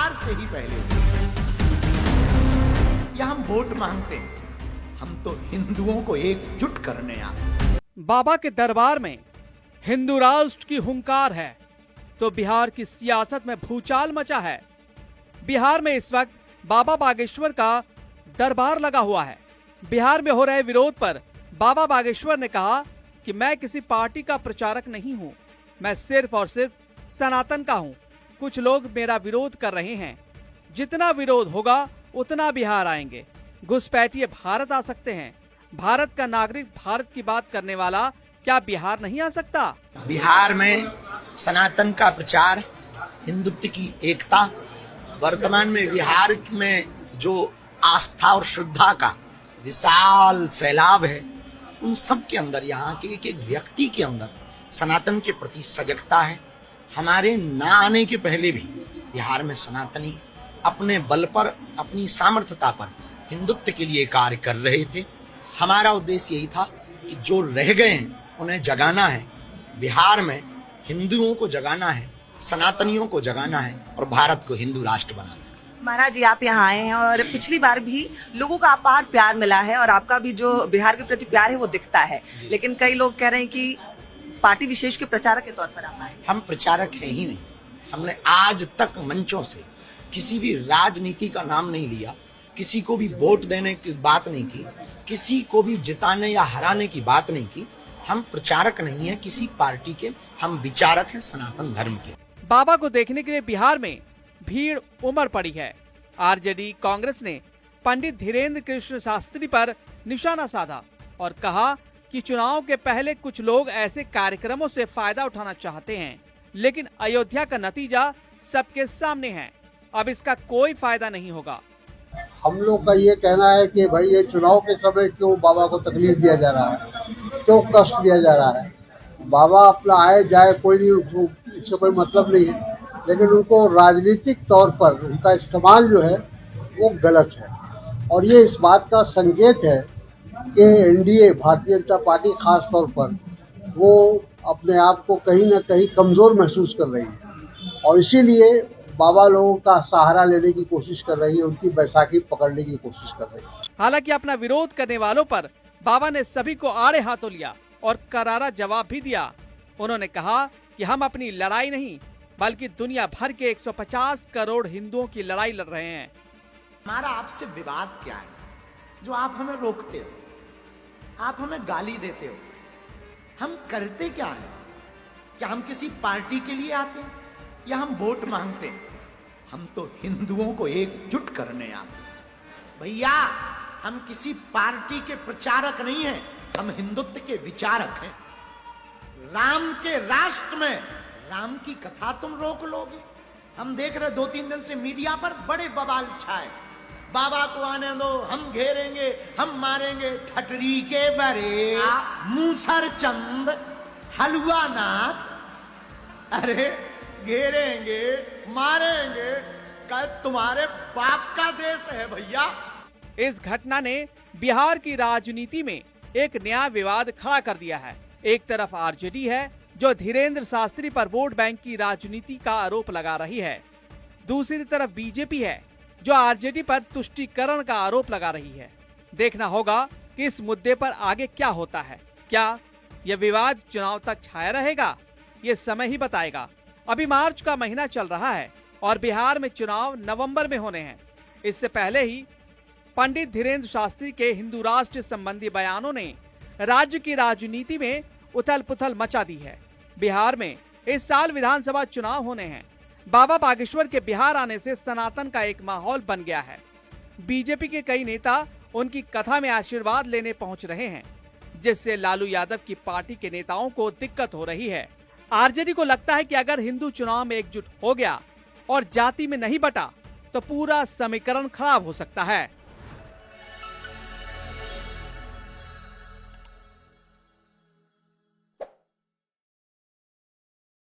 बिहार से ही पहले हुई। या हम वोट मांगते हैं, हम तो हिंदुओं को एकजुट करने आते हैं। बाबा के दरबार में हिंदू राष्ट्र की हुंकार है तो बिहार की सियासत में भूचाल मचा है। बिहार में इस वक्त बाबा बागेश्वर का दरबार लगा हुआ है। बिहार में हो रहे विरोध पर बाबा बागेश्वर ने कहा कि मैं किसी पार्टी का प्रचारक नहीं हूं, मैं सिर्फ और सिर्फ सनातन का हूं। कुछ लोग मेरा विरोध कर रहे हैं, जितना विरोध होगा उतना बिहार आएंगे। घुसपैठिए भारत आ सकते हैं। भारत का नागरिक, भारत की बात करने वाला क्या बिहार नहीं आ सकता? बिहार में सनातन का प्रचार, हिंदुत्व की एकता, वर्तमान में बिहार में जो आस्था और श्रद्धा का विशाल सैलाब है, उन सब के अंदर, यहाँ के एक एक व्यक्ति के अंदर सनातन के प्रति सजगता है। हमारे ना आने के पहले भी बिहार में सनातनी अपने बल पर, अपनी सामर्थ्यता पर हिंदुत्व के लिए कार्य कर रहे थे। हमारा उद्देश्य यही था कि जो रह गए हैं उन्हें जगाना है। बिहार में हिंदुओं को जगाना है, सनातनियों को जगाना है और भारत को हिंदू राष्ट्र बनाना है। महाराज जी, आप यहाँ आए हैं और पिछली बार भी लोगों का अपार प्यार मिला है और आपका भी जो बिहार के प्रति प्यार है वो दिखता है, लेकिन कई लोग कह रहे हैं कि पार्टी विशेष के प्रचारक के तौर पर आप आए। हम प्रचारक हैं ही नहीं। हमने आज तक मंचों से किसी भी राजनीति का नाम नहीं लिया, किसी को भी वोट देने की बात नहीं की, किसी को भी जिताने या हराने की बात नहीं की। हम प्रचारक नहीं है किसी पार्टी के, हम विचारक हैं सनातन धर्म के। बाबा को देखने के लिए बिहार में भीड़ उमड़ पड़ी है। आरजेडी कांग्रेस ने पंडित धीरेन्द्र कृष्ण शास्त्री पर निशाना साधा और कहा कि चुनाव के पहले कुछ लोग ऐसे कार्यक्रमों से फायदा उठाना चाहते हैं, लेकिन अयोध्या का नतीजा सबके सामने है। अब इसका कोई फायदा नहीं होगा। हम लोग का ये कहना है कि भाई ये चुनाव के समय क्यों बाबा को तकलीफ दिया जा रहा है, क्यों कष्ट दिया जा रहा है। बाबा अपना आए जाए कोई नहीं, उनको इससे कोई मतलब नहीं है, लेकिन उनको राजनीतिक तौर पर उनका इस्तेमाल जो है वो गलत है। और ये इस बात का संकेत है कि एनडीए, भारतीय जनता पार्टी खास तौर पर, वो अपने आप को कहीं ना कहीं कमज़ोर महसूस कर रही है और इसीलिए बाबा लोगों का सहारा लेने की कोशिश कर रही है, उनकी बैसाखी पकड़ने की कोशिश कर रही है। हालांकि अपना विरोध करने वालों पर बाबा ने सभी को आड़े हाथों लिया और करारा जवाब भी दिया। उन्होंने कहा कि हम अपनी लड़ाई नहीं बल्कि दुनिया भर के 150 करोड़ हिंदुओं की लड़ाई लड़ रहे हैं। हमारा आपसे विवाद क्या है जो आप हमें रोकते हो, आप हमें गाली देते हो? हम करते क्या है? क्या हम किसी पार्टी के लिए आते हैं या हम वोट मांगते हैं? हम तो हिंदुओं को एकजुट करने आते हैं। भैया, हम किसी पार्टी के प्रचारक नहीं हैं, हम हिंदुत्व के विचारक हैं। राम के राष्ट्र में राम की कथा तुम रोक लोगे? हम देख रहे 2-3 दिन से मीडिया पर बड़े बवाल छाए, बाबा को आने दो, हम घेरेंगे, हम मारेंगे। ठटरी के बरे, मूसर चंद, हलुआ नाथ, अरे घेरेंगे, मारेंगे, क्या तुम्हारे बाप का देश है भैया? इस घटना ने बिहार की राजनीति में एक नया विवाद खड़ा कर दिया है। एक तरफ आरजेडी है जो धीरेन्द्र शास्त्री पर वोट बैंक की राजनीति का आरोप लगा रही है, दूसरी तरफ बीजेपी है जो आरजेडी पर तुष्टीकरण का आरोप लगा रही है। देखना होगा कि इस मुद्दे पर आगे क्या होता है। क्या यह विवाद चुनाव तक छाया रहेगा? ये समय ही बताएगा। अभी मार्च का महीना चल रहा है और बिहार में चुनाव नवंबर में होने हैं। इससे पहले ही पंडित धीरेन्द्र शास्त्री के हिंदू राष्ट्र संबंधी बयानों ने राज्य की राजनीति में उथल पुथल मचा दी है। बिहार में इस साल विधानसभा चुनाव होने हैं। बाबा बागेश्वर के बिहार आने से सनातन का एक माहौल बन गया है। बीजेपी के कई नेता उनकी कथा में आशीर्वाद लेने पहुंच रहे हैं, जिससे लालू यादव की पार्टी के नेताओं को दिक्कत हो रही है। आरजेडी को लगता है कि अगर हिंदू चुनाव में एकजुट हो गया और जाति में नहीं बटा तो पूरा समीकरण खराब हो सकता है।